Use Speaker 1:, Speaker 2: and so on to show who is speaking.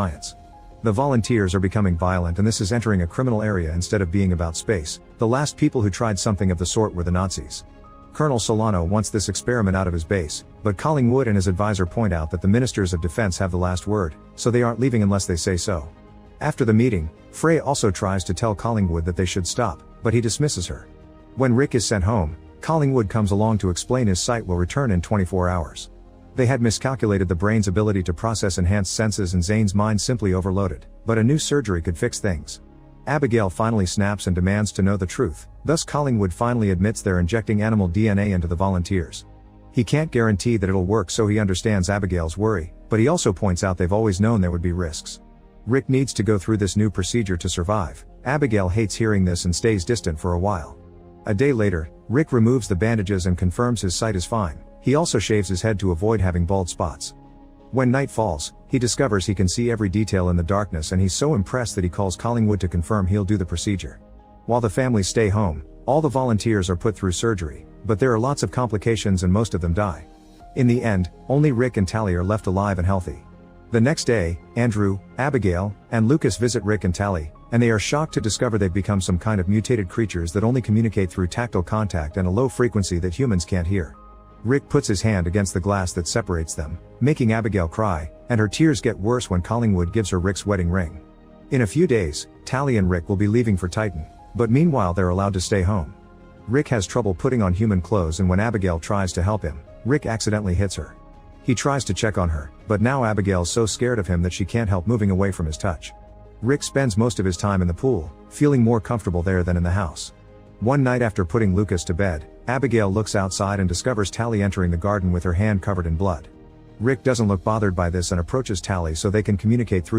Speaker 1: science. The volunteers are becoming violent, and this is entering a criminal area instead of being about space. The last people who tried something of the sort were the Nazis. Colonel Solano wants this experiment out of his base, but Collingwood and his advisor point out that the ministers of defense have the last word, so they aren't leaving unless they say so. After the meeting, Frey also tries to tell Collingwood that they should stop, but he dismisses her. When Rick is sent home, Collingwood comes along to explain his sight will return in 24 hours. They had miscalculated the brain's ability to process enhanced senses, and Zane's mind simply overloaded, but a new surgery could fix things. Abigail finally snaps and demands to know the truth, thus Collingwood finally admits they're injecting animal DNA into the volunteers. He can't guarantee that it'll work, so he understands Abigail's worry, but he also points out they've always known there would be risks. Rick needs to go through this new procedure to survive. Abigail hates hearing this and stays distant for a while. A day later, Rick removes the bandages and confirms his sight is fine. He also shaves his head to avoid having bald spots. When night falls, he discovers he can see every detail in the darkness, and he's so impressed that he calls Collingwood to confirm he'll do the procedure. While the family stay home, all the volunteers are put through surgery, but there are lots of complications and most of them die. In the end, only Rick and Tally are left alive and healthy. The next day, Andrew, Abigail, and Lucas visit Rick and Tally, and they are shocked to discover they've become some kind of mutated creatures that only communicate through tactile contact and a low frequency that humans can't hear. Rick puts his hand against the glass that separates them, making Abigail cry, and her tears get worse when Collingwood gives her Rick's wedding ring. In a few days, Tally and Rick will be leaving for Titan, but meanwhile they're allowed to stay home. Rick has trouble putting on human clothes, and when Abigail tries to help him, Rick accidentally hits her. He tries to check on her, but now Abigail's so scared of him that she can't help moving away from his touch. Rick spends most of his time in the pool, feeling more comfortable there than in the house. One night after putting Lucas to bed, Abigail looks outside and discovers Tally entering the garden with her hand covered in blood. Rick doesn't look bothered by this and approaches Tally so they can communicate through